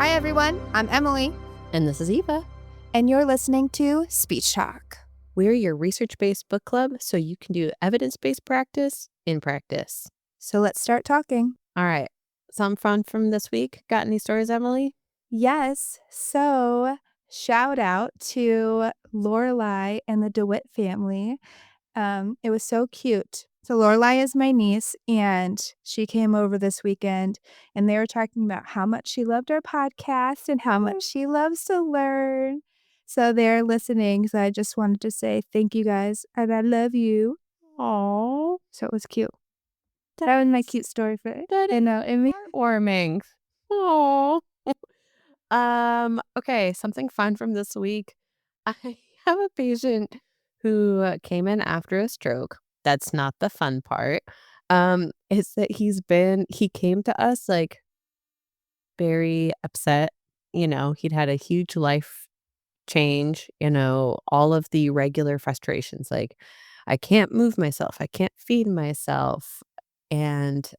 Hi, everyone. I'm Emily, And this is Eva. and you're listening to Speech Talk. We're your research-based book club, so you can do evidence-based practice in practice. So let's start talking. All right. Some fun from this week. Got any stories, Emily? Yes. So shout out to Lorelai and the DeWitt family. It was so cute. So Lorelai is my niece, and she came over this weekend, and they were talking about how much she loved our podcast and how much she loves to learn. So they're listening. So I just wanted to say thank you guys, and I love you. Oh, So it was cute. That was my cute story for it. that I know. It made heartwarming. Oh. Okay, something fun from this week. I have a patient who came in after a stroke. That's not the fun part. It's that he came to us like very upset. He'd had a huge life change, all of the regular frustrations, like, I can't move myself, I can't feed myself, and,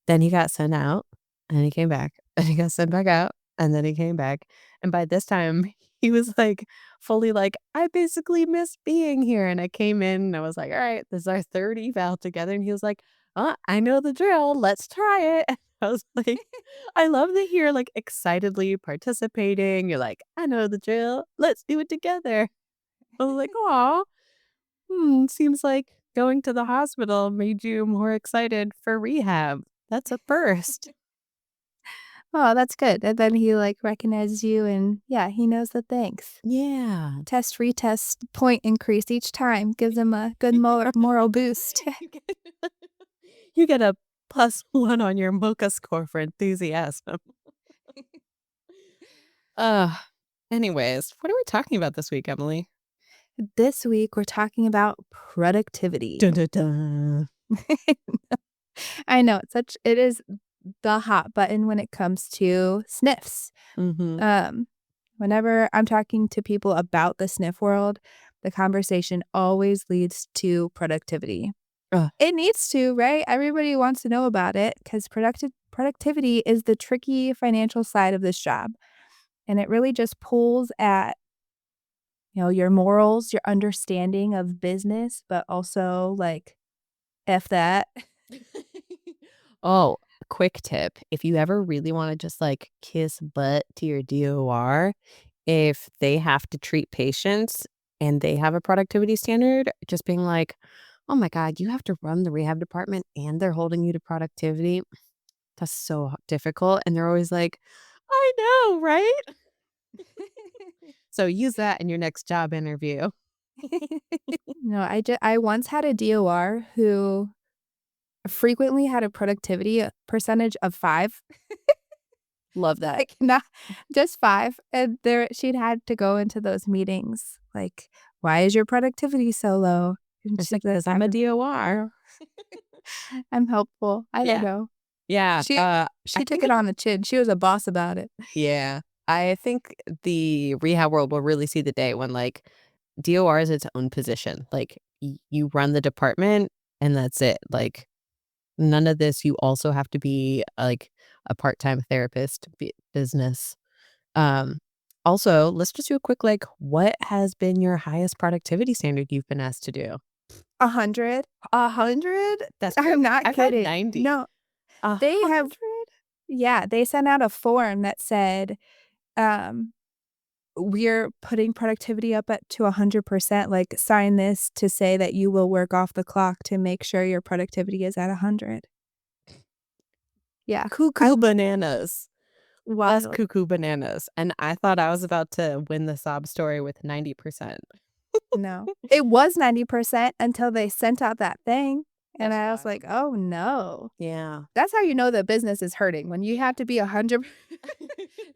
then he got sent out, and he came back, and he got sent back out, and then he came back, and by this time, he was, like, fully like, "I basically miss being here," and I came in, and I was like, "Alright, this is our 3rd eval together," and he was like, I know the drill, let's try it." I was like I love to hear, like, excitedly participating, you're like, "I know the drill, let's do it together." I was like, "Aw, seems like going to the hospital made you more excited for rehab. That's a first." oh, that's good. And then he like recognizes you, and yeah, he knows the thanks. Yeah. Test, retest, point increase each time gives him a good moral boost. You get you get a +1 on your MoCA score for enthusiasm. Ugh. Anyways, what are we talking about this week, Emily? This week we're talking about productivity. Dun, dun, dun. I know it is the hot button when it comes to SNFs. Mhm. Um, Whenever I'm talking to people about the SNF world, the conversation always leads to productivity. Ugh. It needs to, right? Everybody wants to know about it because productivity is the tricky financial side of this job. And it really just pulls at, your morals, your understanding of business, but also like F that. Oh, quick tip. If you ever really wanna just, like, kiss butt to your DOR, if they have to treat patients and they have a productivity standard, just being like, "Oh my god, you have to run the rehab department and they're holding you to productivity." That's so difficult, and they're always like, "I know, right?" So use that in your next job interview. No, I once had a DOR who frequently had a productivity percentage of 5. Love that. Like, not just 5, and she'd had to go into those meetings, like, "Why is your productivity so low?" And It's she'd like, be like, "'Cause I'm a DOR." I'm helpful. I don't Yeah. know. Yeah, She I she took think it on the chin. She was a boss about it. yeah. I think the rehab world will really see the day when, like, DOR is its own position. Like, you run the department and that's it. Like, none of this, you also have to be, like, a part-time therapist business. Um, Also, let's just do a quick, like, what has been your highest productivity standard you've been asked to do? 100? 100? That's I'm crazy. not I've had kidding. 90. No, they have 100? yeah, they sent out a form that said, um we're putting productivity up at to 100%, like, sign this to say that you will work off the clock to make sure your productivity is at 100. Yeah. I Cuckoo bananas. That's wild. cuckoo bananas, and I thought I was about to win the sob story with 90%. No. It was 90% until they sent out that thing, and That's I was wild. like, "Oh, no." Yeah. That's how you know the business is hurting, when you have to be 100.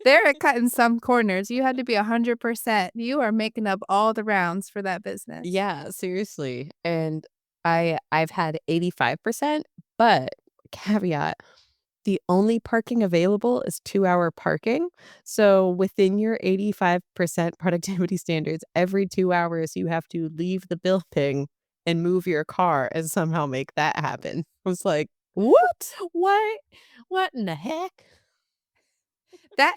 They're cutting some corners, you had to be 100%. You are making up all the rounds for that business. Yeah, seriously, and I've had 85%, but caveat, the only parking available is 2-hour parking, so within your 85% productivity standards, every 2 hours, you have to leave the building and move your car and somehow make that happen. I was like, "What? What? What in the heck?" That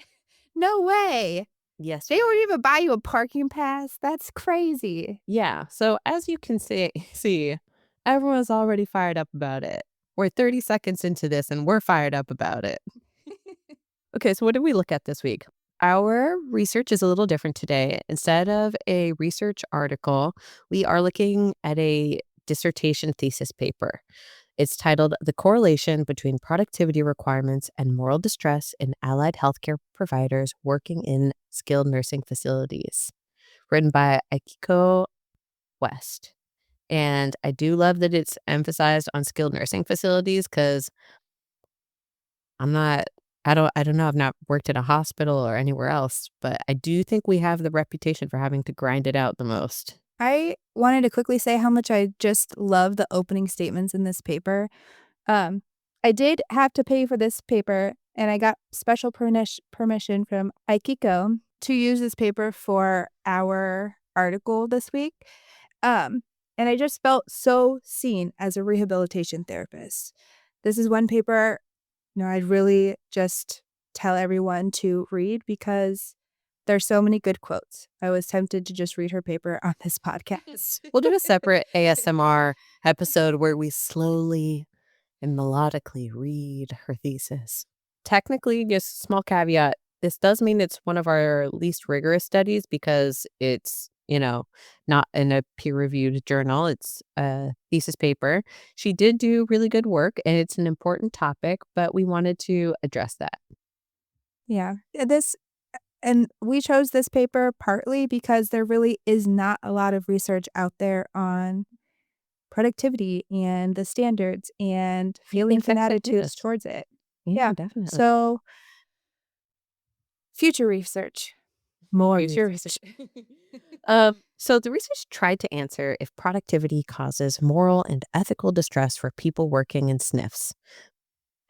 no way. Yes, They won't even buy you a parking pass? That's crazy. yeah, so as you can see, everyone's already fired up about it. We're 30 seconds into this, and we're fired up about it. Okay, so what did we look at this week? Our research is a little different today. Instead of a research article, we are looking at a dissertation thesis paper. It's titled The Correlation Between Productivity Requirements and Moral Distress in Allied Healthcare Providers Working in Skilled Nursing Facilities, written by Akyko West. And I do love that it's emphasized on skilled nursing facilities because I'm not I don't know, I've not worked in a hospital or anywhere else, but I do think we have the reputation for having to grind it out the most. I wanted to quickly say how much I just love the opening statements in this paper. Um, I did have to pay for this paper, and I got special permission from Akyko to use this paper for our article this week. Um, and I just felt so seen as a rehabilitation therapist. This is one paper, I'd really just tell everyone to read because there's so many good quotes. I was tempted to just read her paper on this podcast. We'll do a separate ASMR episode where we slowly and melodically read her thesis. Technically, just small caveat, this does mean it's one of our least rigorous studies because it's, not in a peer-reviewed journal. It's a thesis paper. She did do really good work and it's an important topic, but we wanted to address that. Yeah. And we chose this paper partly because there really is not a lot of research out there on productivity and the standards and I think feelings and that's it attitudes is. towards it. Yeah, Yeah. definitely. So, future research. More Future research. research. So the research tried to answer if productivity causes moral and ethical distress for people working in SNFs.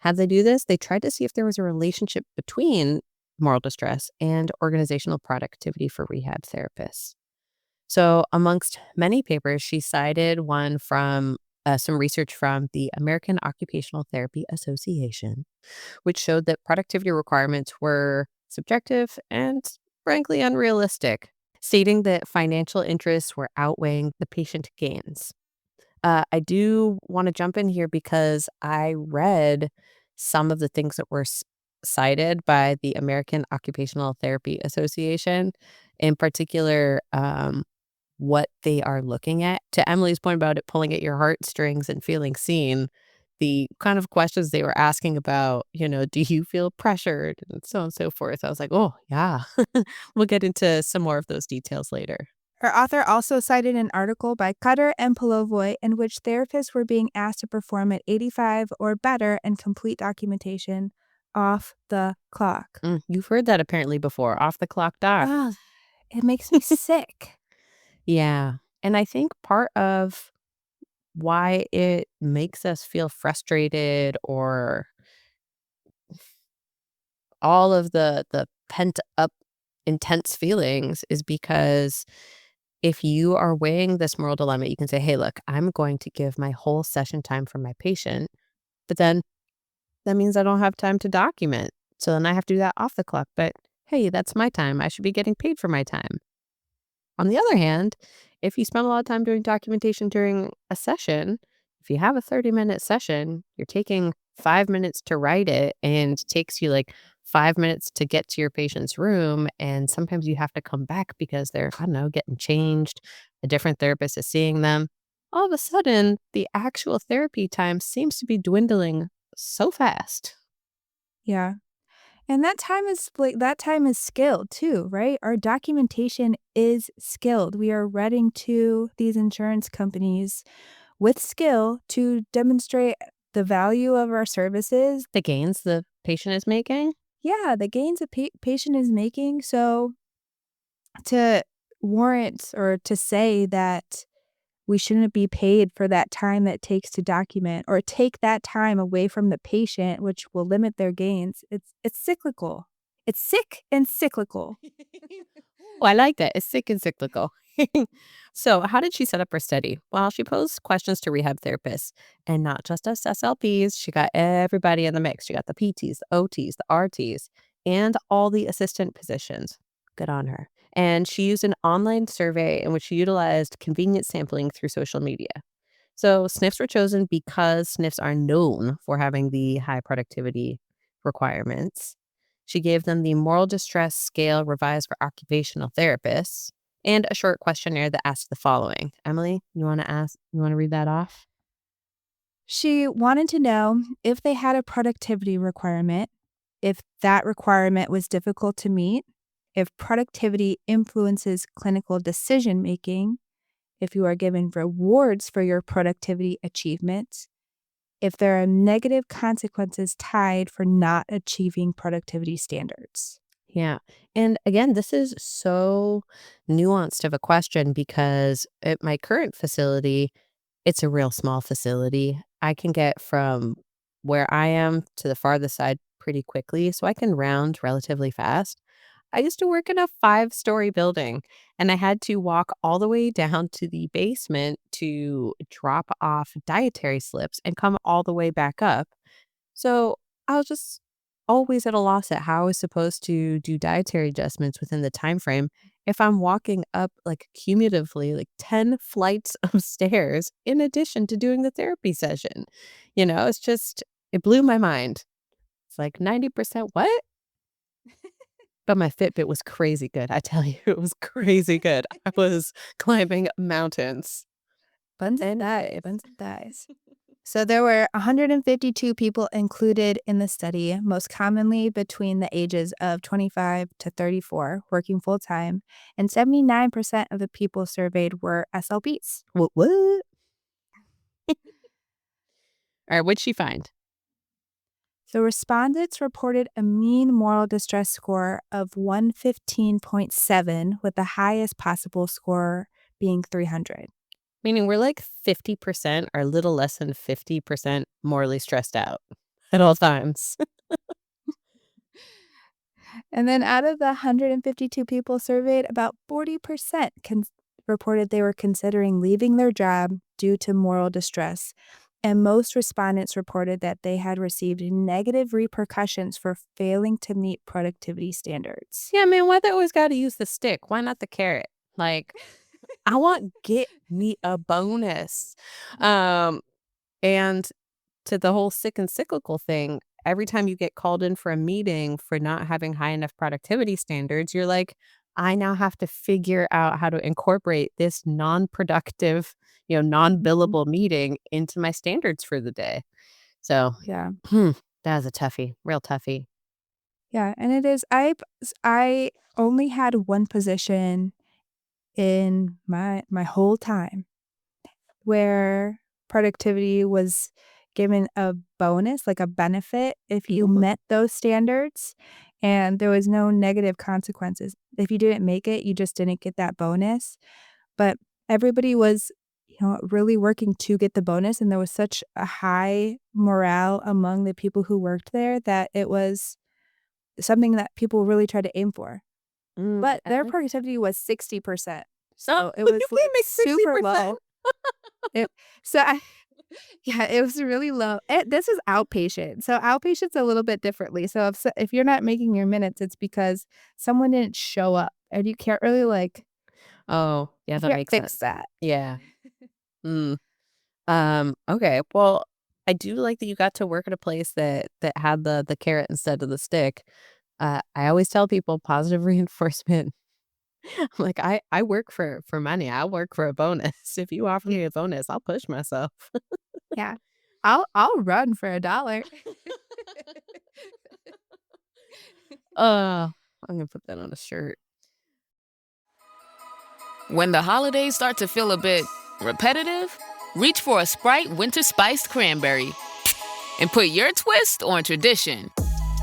How they do this? They tried to see if there was a relationship between moral distress and organizational productivity for rehab therapists. So, amongst many papers, she cited one from some research from the American Occupational Therapy Association, which showed that productivity requirements were subjective and frankly unrealistic, stating that financial interests were outweighing the patient gains. I do want to jump in here because I read some of the things that were cited by the American Occupational Therapy Association, in particular, what they are looking at. To Emily's point about it pulling at your heartstrings and feeling seen, the kind of questions they were asking about, do you feel pressured and so on and so forth. I was like, oh, yeah. We'll get into some more of those details later. Her author also cited an article by Cutter and Polovoy in which therapists were being asked to perform at 85 or better and complete documentation off the clock. You've heard that apparently before, off the clock doc. Ugh, it makes me sick. Yeah. And I think part of why it makes us feel frustrated or all of the pent up intense feelings is because if you are weighing this moral dilemma, you can say, hey, look, I'm going to give my whole session time for my patient, but then that means I don't have time to document. So then I have to do that off the clock. But hey, that's my time. I should be getting paid for my time. On the other hand, if you spend a lot of time doing documentation during a session, if you have a 30-minute session, you're taking 5 minutes to write it and it takes you like 5 minutes to get to your patient's room. And sometimes you have to come back because they're, I don't know, getting changed. A different therapist is seeing them. All of a sudden, the actual therapy time seems to be dwindling so fast. Yeah. And that time is skilled too, right? Our documentation is skilled. We are writing to these insurance companies with skill to demonstrate the value of our services. The gains the patient is making. Yeah, the gains a patient is making. So to warrant or to say that we shouldn't be paid for that time that it takes to document or take that time away from the patient, which will limit their gains. It's cyclical. It's sick and cyclical. Oh, I like that. It's sick and cyclical. So, how did she set up her study? Well, she posed questions to rehab therapists and not just us SLPs. She got everybody in the mix. She got the PTs, the OTs, the RTs. and all the assistant positions. Good on her. And she used an online survey in which she utilized convenient sampling through social media. So SNFs were chosen because SNFs are known for having the high productivity requirements. She gave them the moral distress scale revised for occupational therapists and a short questionnaire that asked the following. Emily, you want to read that off? She wanted to know if they had a productivity requirement, if that requirement was difficult to meet, if productivity influences clinical decision making, if you are given rewards for your productivity achievements, if there are negative consequences tied for not achieving productivity standards. Yeah. And again, this is so nuanced of a question because at my current facility, it's a real small facility. I can get from where I am to the farthest side pretty quickly, so I can round relatively fast. I used to work in a 5-story building, and I had to walk all the way down to the basement to drop off dietary slips and come all the way back up. So I was just always at a loss at how I was supposed to do dietary adjustments within the time frame if I'm walking up like cumulatively like 10 flights of stairs in addition to doing the therapy session. It's just it blew my mind. It's like 90% what? But my Fitbit was crazy good. I tell you, it was crazy good. I was climbing mountains. Buns and Anyways. buns and thighs. So there were 152 people included in the study, most commonly between the ages of 25 to 34, working full time, and 79% of the people surveyed were SLPs. What? All right, what'd she find? The respondents reported a mean moral distress score of 115.7, with the highest possible score being 300. Meaning we're like 50% or a little less than 50% morally stressed out at all times. And then out of the 152 people surveyed, about 40% reported they were considering leaving their job due to moral distress. And most respondents reported that they had received negative repercussions for failing to meet productivity standards. Yeah, man, why they always gotta use the stick? Why not the carrot? Like, I want get me a bonus. Um, and to the whole sick and cyclical thing, every time you get called in for a meeting for not having high enough productivity standards, you're like, I now have to figure out how to incorporate this non-productive, non-billable meeting into my standards for the day. So, Yeah. hmm, that was a toughie, real toughie. Yeah, and it is I only had one position in my whole time where productivity was given a bonus, like a benefit, if you Mhm. met those standards, and there was no negative consequences. If you didn't make it, you just didn't get that bonus, but everybody was, really working to get the bonus, and there was such a high morale among the people who worked there that it was something that people really tried to aim for. But their Okay. productivity was 60%, Oh, so it you was, can't like, make super 60%. low. It so I Yeah, it was really low. This is outpatient, so outpatient's a little bit differently. So if you're not making your minutes, it's because someone didn't show up, and you can't really, Oh, yeah, you that can't makes sense. fix that. Yeah. Mm. Okay. Well, I do like that you got to work at a place that had the carrot instead of the stick. I always tell people positive reinforcement. I'm like, I work for money. I work for a bonus. If you offer me a bonus, I'll push myself. Yeah. I'll run for a dollar. I'm gonna put that on a shirt. When the holidays start to feel a bit repetitive, reach for a Sprite Winter Spiced Cranberry and put your twist on tradition.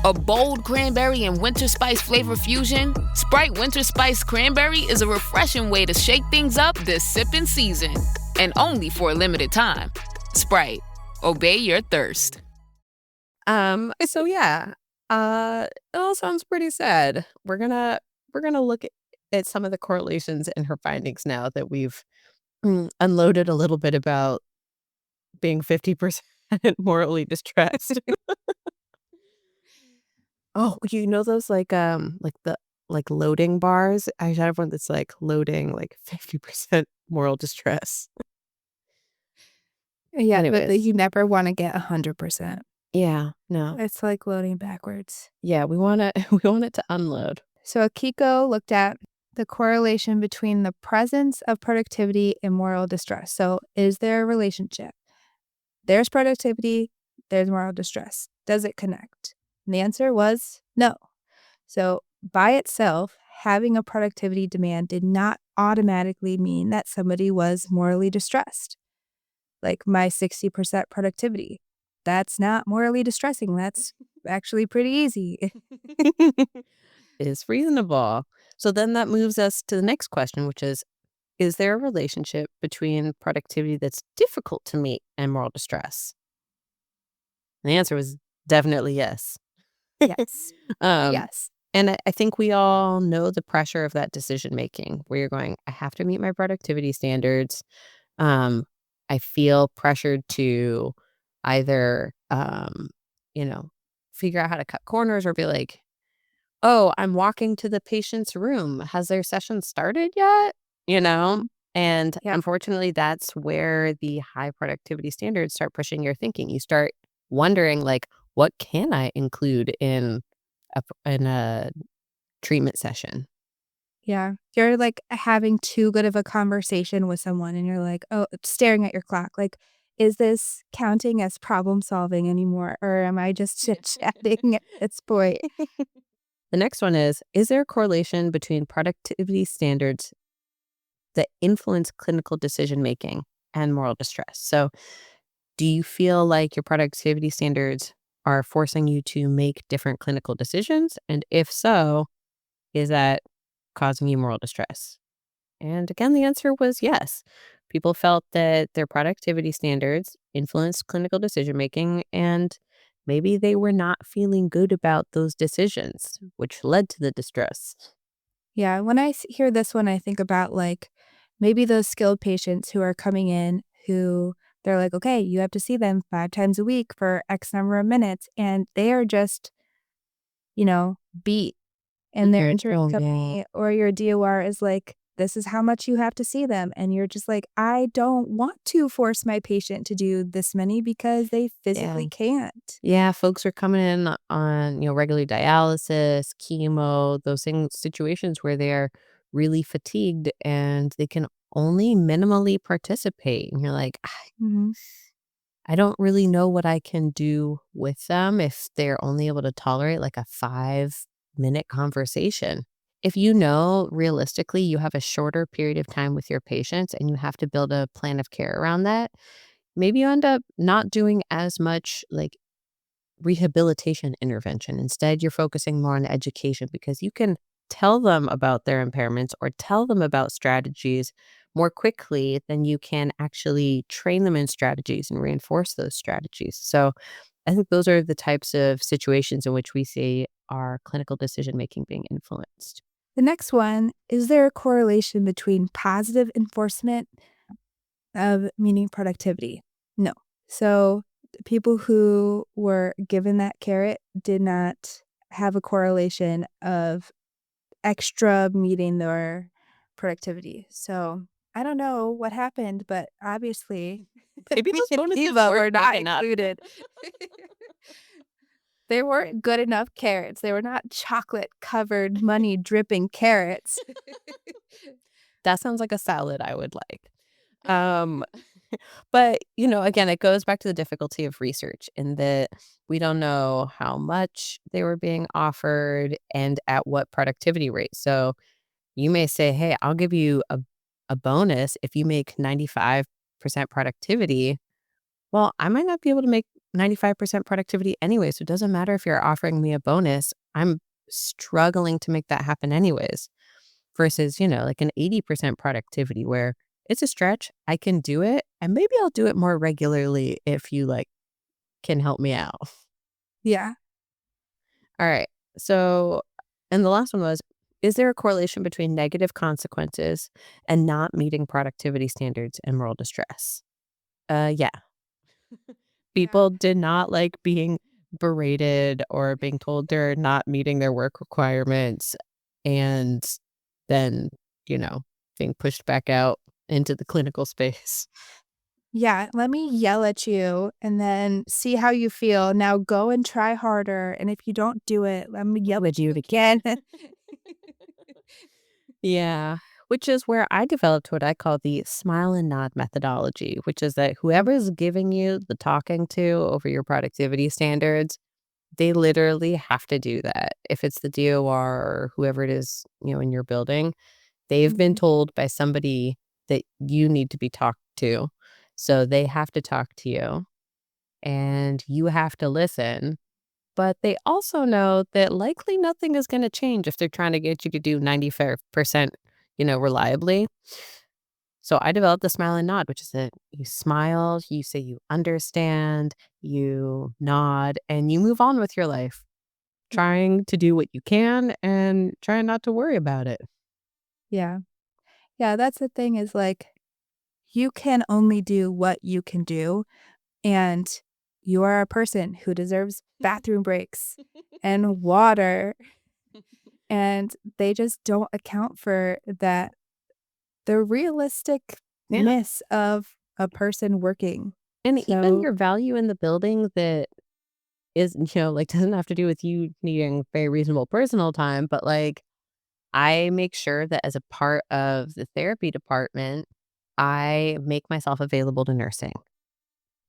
A bold cranberry and winter spice flavor fusion, Sprite Winter Spiced Cranberry is a refreshing way to shake things up this sipping season. And only for a limited time. Sprite, obey your thirst. So yeah, it all sounds pretty sad. We're gonna look at some of the correlations in her findings now that we've unloaded a little bit about being 50% morally distressed. Oh, you know those like loading bars? I have one that's like loading like 50% moral distress. Yeah, but Anyways, you never wanna get 100%. yeah, no. It's like loading backwards. Yeah, we wanna we want it to unload. So Akiko looked at the correlation between the presence of productivity and moral distress. So is there a relationship? There's productivity, there's moral distress. Does it connect? And the answer was no. So by itself, having a productivity demand did not automatically mean that somebody was morally distressed. Like my 60% productivity. That's not morally distressing. That's actually pretty easy. Is reasonable. So then that moves us to the next question, which is there a relationship between productivity that's difficult to meet and moral distress? And the answer was definitely yes. Yes. Um, Yes. and I think we all know the pressure of that decision making where you're going, I have to meet my productivity standards. Um, I feel pressured to either, you know, figure out how to cut corners or be like, oh, I'm walking to the patient's room. Has their session started yet? You know? And Yep. unfortunately, that's where the high productivity standards start pushing your thinking. You start wondering, like, what can I include in a treatment session? Yeah. You're like having too good of a conversation with someone and you're like, oh, staring at your clock. Like, is this counting as problem solving anymore? Or am I just chit chatting at this point? The next one is there a correlation between productivity standards that influence clinical decision making and moral distress? So, do you feel like your productivity standards are forcing you to make different clinical decisions? And if so, is that causing you moral distress? And again, the answer was yes. People felt that their productivity standards influenced clinical decision making, and maybe they were not feeling good about those decisions, which led to the distress. Yeah. When I hear this one, I think about like maybe those skilled patients who are coming in who they're like, okay, you have to see them 5 times a week for X number of minutes. And they are just, beat. And their insurance Oh, yeah. company or your DOR is like, "This is how much you have to see them," and you're just like, "I don't want to force my patient to do this many because they Yeah. physically can't." Yeah, folks are coming in on, regular dialysis, chemo, those things, situations where they're really fatigued and they can only minimally participate. And you're like, Mhm. I don't really know what I can do with them if they're only able to tolerate like a 5-minute conversation. If you know realistically you have a shorter period of time with your patients and you have to build a plan of care around that, maybe you end up not doing as much like rehabilitation intervention. Instead, you're focusing more on education because you can tell them about their impairments or tell them about strategies more quickly than you can actually train them in strategies and reinforce those strategies. So, I think those are the types of situations in which we see our clinical decision making being influenced. The next one, is there a correlation between positive enforcement of meaning productivity? No. So, the people who were given that carrot did not have a correlation of extra meeting their productivity. So, I don't know what happened, but obviously the Maybe those bonuses Viva weren't were big not enough. included. They weren't good enough carrots. They were not chocolate covered, money dripping carrots. That sounds like a salad I would like. Um, but, again, it goes back to the difficulty of research in that we don't know how much they were being offered and at what productivity rate. So you may say, hey, I'll give you a bonus if you make 95% productivity. Well, I might not be able to make 95% productivity anyway. So it doesn't matter if you're offering me a bonus. I'm struggling to make that happen anyways versus, like an 80% productivity where it's a stretch. I can do it. And maybe I'll do it more regularly if you can help me out. Yeah. All right. So, and the last one was, is there a correlation between negative consequences and not meeting productivity standards and moral distress? Yeah. Yeah. People did not like being berated or being told they're not meeting their work requirements and then, you know, being pushed back out into the clinical space. Yeah, let me yell at you and then see how you feel. Now go and try harder, and if you don't do it, let me yell at you again. Yeah, which is where I developed what I call the smile and nod methodology, which is that whoever's giving you the talking to over your productivity standards, they literally have to do that. If it's the DOR or whoever it is, in your building, they've been Mhm. told by somebody that you need to be talked to. So they have to talk to you and you have to listen. But they also know that likely nothing is going to change if they're trying to get you to do 95%, reliably. So I developed the smile and nod, which is that you smile, you say you understand, you nod, and you move on with your life, trying to do what you can and trying not to worry about it. Yeah. Yeah, that's the thing is, like, you can only do what you can do, and you are a person who deserves bathroom breaks and water, and they just don't account for that the Yeah. realisticness of a person working. And even So, your value in the building that is, like doesn't have to do with you needing very reasonable personal time, but like I make sure that as a part of the therapy department, I make myself available to nursing.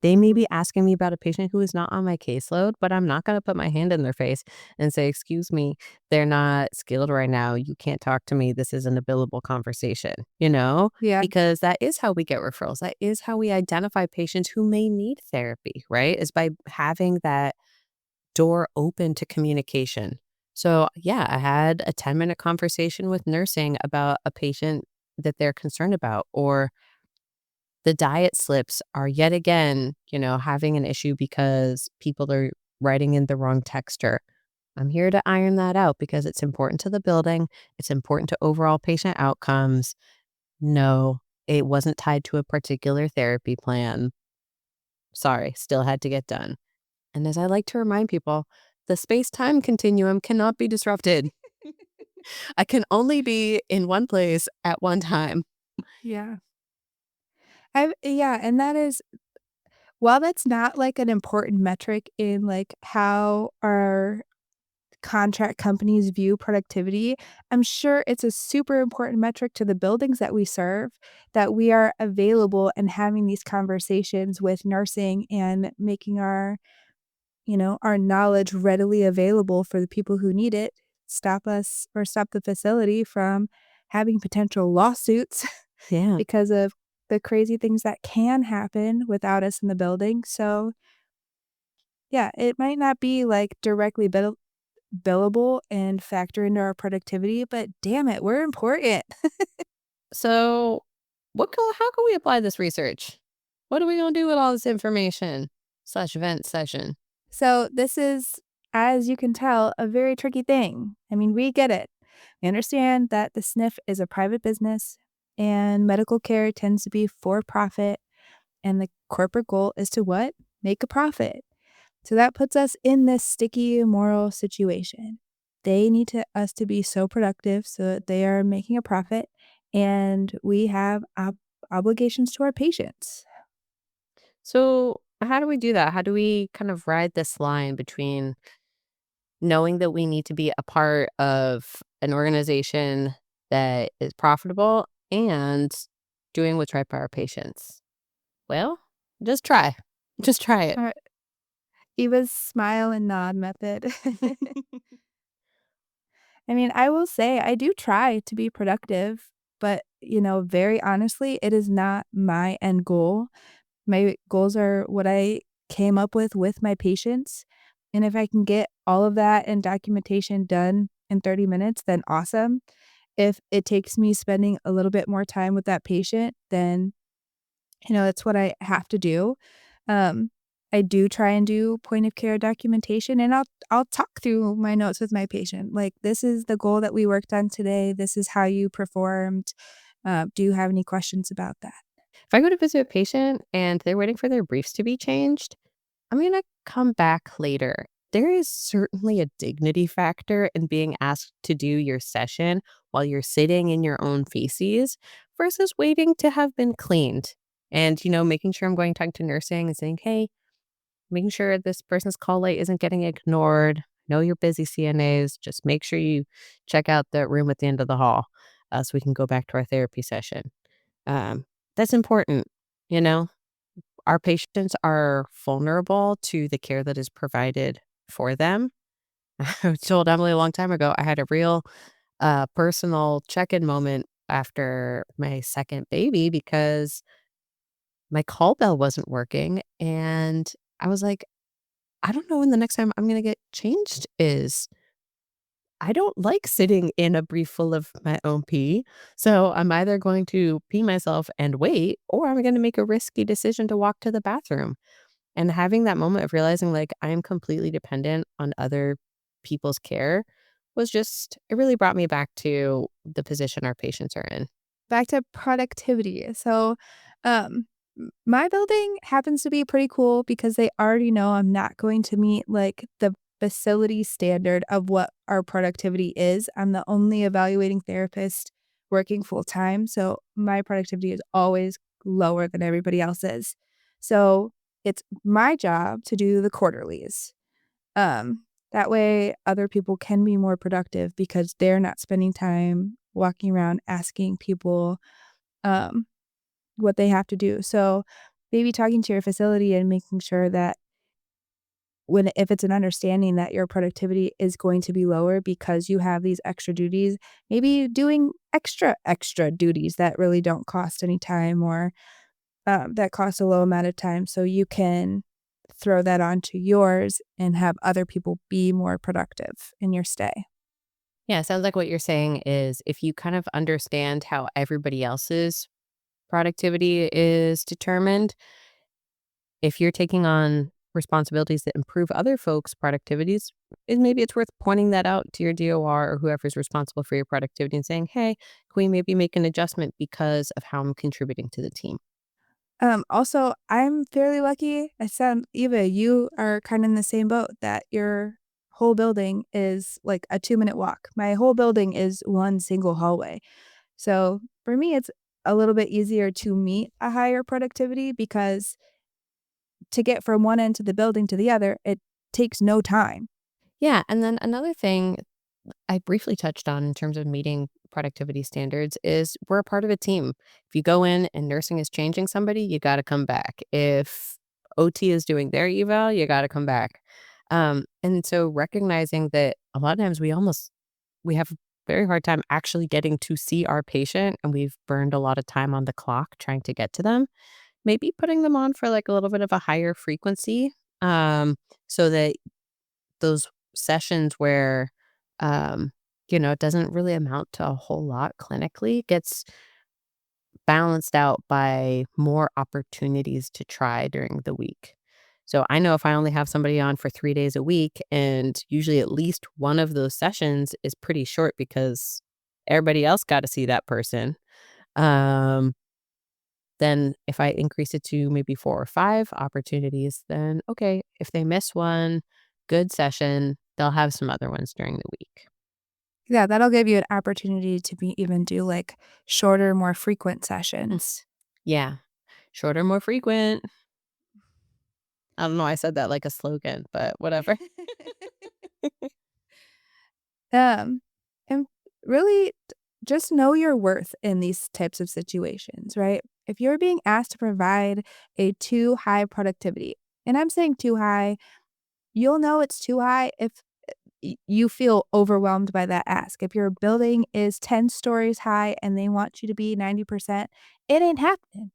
They may be asking me about a patient who is not on my caseload, but I'm not going to put my hand in their face and say, "Excuse me, they're not skilled right now. You can't talk to me. This isn't a billable conversation," yeah. because that is how we get referrals. That is how we identify patients who may need therapy, right? Is by having that door open to communication. So, yeah, I had a 10-minute conversation with nursing about a patient that they're concerned about, or the diet slips are yet again, having an issue because people are writing in the wrong texture. I'm here to iron that out because it's important to the building. It's important to overall patient outcomes. No, it wasn't tied to a particular therapy plan. Sorry, still had to get done. And as I like to remind people, the space time continuum cannot be disrupted. I can only be in one place at one time. Yeah. Yeah, and that is while that's not, like, an important metric in, like, how our contract companies view productivity, I'm sure it's a super important metric to the buildings that we serve, that we are available and having these conversations with nursing and making our knowledge readily available for the people who need it, stop us or stop the facility from having potential lawsuits Yeah. because of the crazy things that can happen without us in the building. So, yeah, it might not be, like, directly billable and factor into our productivity, but damn it, we're important. So, how can we apply this research? What are we going to do with all this information slash event session? So, this is, as you can tell, a very tricky thing. I mean, we get it. We understand that the SNF is a private business and medical care tends to be for profit, and the corporate goal is to what? Make a profit. So that puts us in this sticky moral situation. They need us to be so productive so that they are making a profit, and we have obligations to our patients. So, how do we do that? How do we kind of ride this line between knowing that we need to be a part of an organization that is profitable and doing what's right by our patients? Well, just try. Just try it. Our Eva's smile and nod method. I mean, I will say I do try to be productive, but, very honestly, it is not my end goal. My goals are what I came up with my patients, and if I can get all of that and documentation done in 30 minutes, then awesome. If it takes me spending a little bit more time with that patient, then, that's what I have to do. Um, I do try and do point of care documentation, and I'll talk through my notes with my patient, like, "This is the goal that we worked on today. This is how you performed. Do you have any questions about that?" If I go to visit a patient and they're waiting for their briefs to be changed, I'm going to come back later. There is certainly a dignity factor in being asked to do your session while you're sitting in your own feces versus waiting to have been cleaned. And, making sure I'm going to talk to nursing and saying, hey, making sure this person's call light isn't getting ignored. Know you're busy CNAs. Just make sure you check out the room at the end of the hall so we can go back to our therapy session. That's important. You know, our patients are vulnerable to the care that is provided for them. I told Emily a long time ago, I had a real personal check in moment after my second baby because my call bell wasn't working. And I was like, I don't know when the next time I'm going to get changed is. I don't like sitting in a brief full of my own pee. So I'm either going to pee myself and wait, or I'm going to make a risky decision to walk to the bathroom. And having that moment of realizing like I am completely dependent on other people's care was just, it really brought me back to the position our patients are in. Back to productivity. So, my building happens to be pretty cool because they already know I'm not going to meet, like, the facility standard of what our productivity is. I'm the only evaluating therapist working full-time, so my productivity is always lower than everybody else's. So, it's my job to do the quarterlies. That way other people can be more productive because they're not spending time walking around asking people, um, what they have to do. So, maybe talking to your facility and making sure that if it's an understanding that your productivity is going to be lower because you have these extra duties, maybe doing extra duties that really don't cost any time or, that cost a low amount of time so you can throw that onto yours and have other people be more productive in your stay. Yeah, it sounds like what you're saying is if you kind of understand how everybody else's productivity is determined, if you're taking on responsibilities that improve other folks' productivities, maybe it's worth pointing that out to your DOR or whoever's responsible for your productivity and saying, hey, can we maybe make an adjustment because of how I'm contributing to the team? Also, I'm fairly lucky. I said, Eva, you are kind of in the same boat that your whole building is like a 2-minute walk. My whole building is one single hallway. So for me, it's a little bit easier to meet a higher productivity because to get from one end to the building to the other, it takes no time. Yeah. And then another thing I briefly touched on in terms of meeting productivity standards is we're a part of a team. If you go in and nursing is changing somebody, you got to come back. If OT is doing their eval, you got to come back. And so recognizing that a lot of times we have a very hard time actually getting to see our patient and we've burned a lot of time on the clock trying to get to them, maybe putting them on for like a little bit of a higher frequency so that those sessions where, um, it doesn't really amount to a whole lot clinically gets balanced out by more opportunities to try during the week. So I know if I only have somebody on for 3 days a week, and usually at least one of those sessions is pretty short because everybody else got to see that person. Um, then if I increase it to maybe 4 or 5 opportunities, then okay, if they miss one good session, they'll have some other ones during the week. Yeah, that'll give you an opportunity to be even do like shorter, more frequent Mm. sessions. Yeah. Shorter, more frequent. I don't know, I said that like a slogan, but whatever. Um, and really just know your worth in these types of situations, right? If you're being asked to provide a too high productivity, and I'm saying too high, you'll know it's too high if you feel overwhelmed by that ask. If your building is 10 stories high and they want you to be 90%, it ain't happening.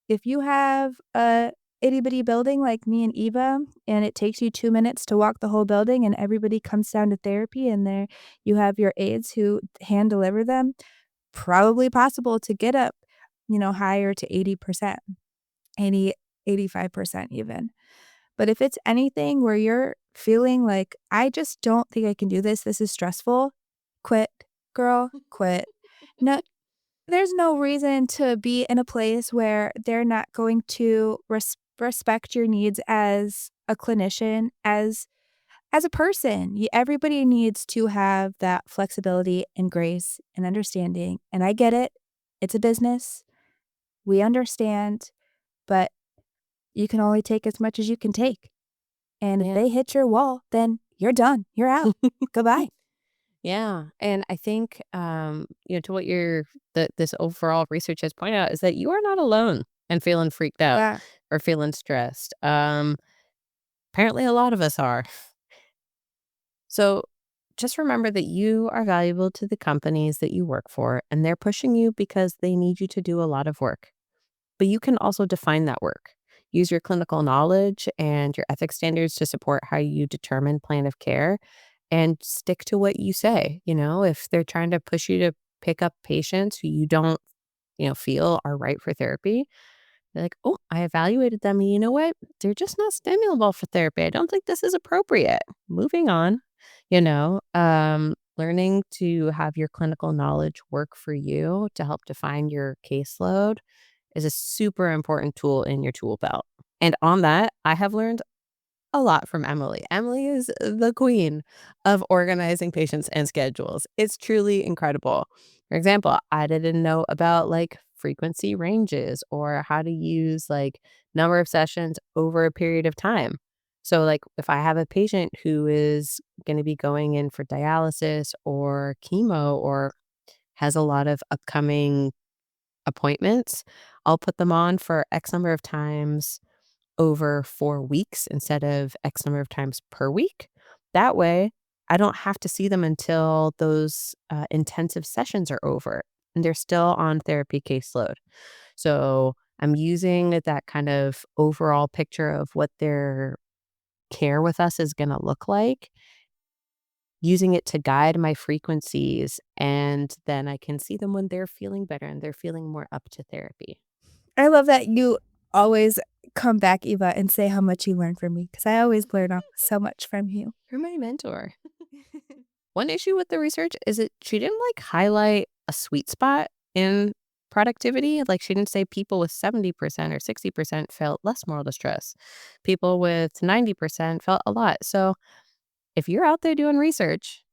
If you have a itty bitty building like me and Eva, and it takes you 2 minutes to walk the whole building and everybody comes down to therapy and there you have your aides who hand deliver them, probably possible to get up, higher to 80%, 80, 85% even. But if it's anything where you're feeling like, "I just don't think I can do this, this is stressful," quit, girl, quit. No, there's no reason to be in a place where they're not going to respect your needs as a clinician, as a person. Everybody needs to have that flexibility and grace and understanding, and I get it. It's a business. We understand, but you can only take as much as you can take, and if Yeah. they hit your wall, then you're done. You're out. Goodbye. Yeah, and I think, to what this overall research has pointed out is that you are not alone and feeling freaked out Yeah. or feeling stressed. Apparently a lot of us are. So just remember that you are valuable to the companies that you work for, and they're pushing you because they need you to do a lot of work. But you can also define that work. Use your clinical knowledge and your ethics standards to support how you determine plan of care and stick to what you say. If they're trying to push you to pick up patients who you don't, feel are right for therapy, they're like, oh, I evaluated them. And you know what? They're just not stimulable for therapy. I don't think this is appropriate. Moving on, learning to have your clinical knowledge work for you to help define your caseload is a super important tool in your tool belt. And on that, I have learned a lot from Emily. Emily is the queen of organizing patients and schedules. It's truly incredible. For example, I didn't know about frequency ranges or how to use number of sessions over a period of time. So if I have a patient who is going to be going in for dialysis or chemo or has a lot of upcoming appointments, I'll put them on for X number of times over 4 weeks instead of X number of times per week. That way, I don't have to see them until those intensive sessions are over and they're still on therapy caseload. So I'm using that kind of overall picture of what their care with us is going to look like, using it to guide my frequencies, and then I can see them when they're feeling better and they're feeling more up to therapy. I love that you always come back, Eva, and say how much you learned from me, because I always learn so much from you. You're my mentor. One issue with the research is that she didn't highlight a sweet spot in productivity. She didn't say people with 70% or 60% felt less moral distress. People with 90% felt a lot. So if you're out there doing research,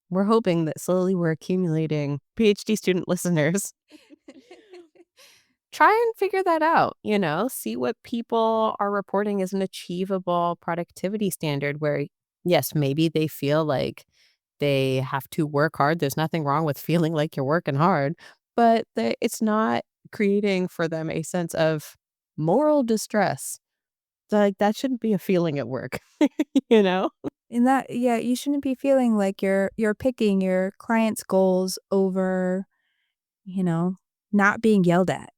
we're hoping that slowly we're accumulating PhD student listeners. Try and figure that out, see what people are reporting as an achievable productivity standard where, yes, maybe they feel like they have to work hard. There's nothing wrong with feeling like you're working hard, but it's not creating for them a sense of moral distress. That shouldn't be a feeling at work, you know? And that, yeah, you shouldn't be feeling like you're picking your client's goals over, you know, not being yelled at.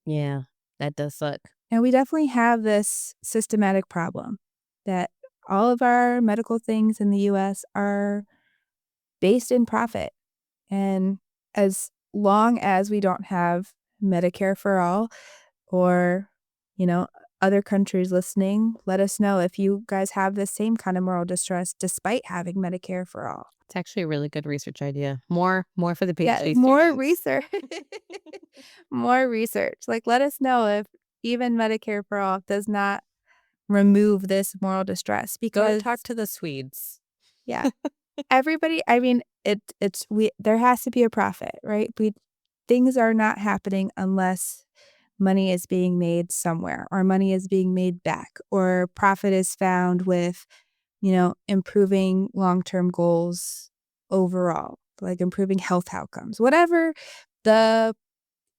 Yeah, that does suck. And we definitely have this systematic problem that all of our medical things in the US are based in profit. And as long as we don't have Medicare for all or, you know, other countries listening, let us know if you guys have the same kind of moral distress despite having Medicare for all. It's actually a really good research idea. More for the Yeah, PhD more students. research. More research. Let us know if even Medicare for all does not remove this moral distress Go because talk to the Swedes. yeah, everybody, I mean, there has to be a profit, right? Things are not happening unless money is being made somewhere or money is being made back or profit is found with, improving long-term goals overall, like improving health outcomes. Whatever the,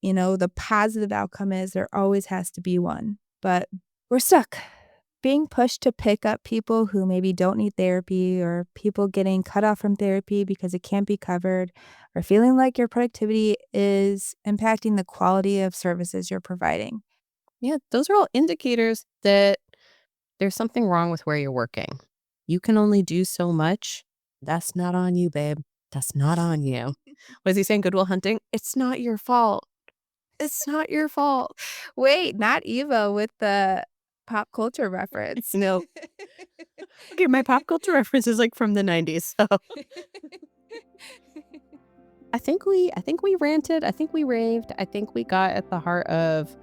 the positive outcome is, there always has to be one. But we're stuck being pushed to pick up people who maybe don't need therapy or people getting cut off from therapy because it can't be covered or feeling like your productivity is impacting the quality of services you're providing. Yeah, those are all indicators that there's something wrong with where you're working. You can only do so much. That's not on you, babe. That's not on you. Was he saying Goodwill Hunting? It's not your fault. It's not your fault. Wait, not Eva with the pop culture reference. No. Okay, my pop culture reference is from the 90s. So I think we ranted. I think we raved. I think we got at the heart of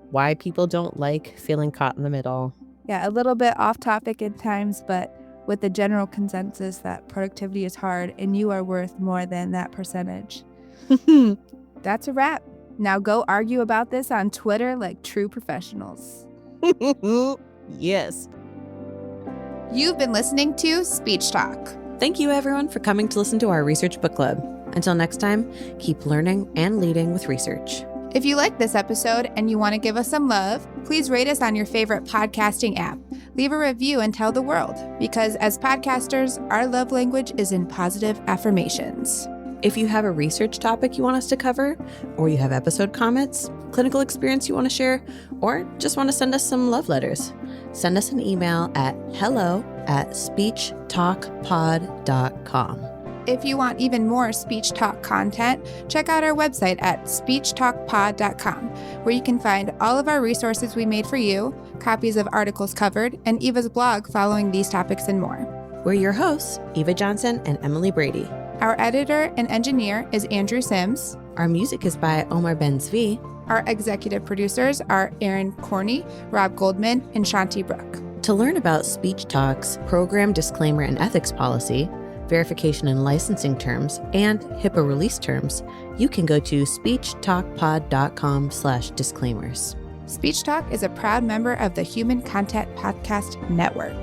why people don't like feeling caught in the middle. Yeah, a little bit off topic at times, but with the general consensus that productivity is hard and you are worth more than that percentage. That's a wrap. Now go argue about this on Twitter like true professionals. Yes. You've been listening to Speech Talk. Thank you, everyone, for coming to listen to our research book club. Until next time, keep learning and leading with research. If you like this episode and you want to give us some love, please rate us on your favorite podcasting app. Leave a review and tell the world, because as podcasters, our love language is in positive affirmations. If you have a research topic you want us to cover, or you have episode comments, clinical experience you want to share, or just want to send us some love letters, send us an email at hello@speechtalkpod.com. If you want even more Speech Talk content, check out our website at speechtalkpod.com, where you can find all of our resources we made for you, copies of articles covered, and Eva's blog following these topics and more. We're your hosts, Eva Johnson and Emily Brady. Our editor and engineer is Andrew Sims. Our music is by Omar Ben-Zvi. Our executive producers are Aaron Corney, Rob Goldman, and Shanti Brook. To learn about Speech Talk's program disclaimer and ethics policy, verification and licensing terms, and HIPAA release terms, you can go to speechtalkpod.com/disclaimers. Speech Talk is a proud member of the Human Content Podcast Network.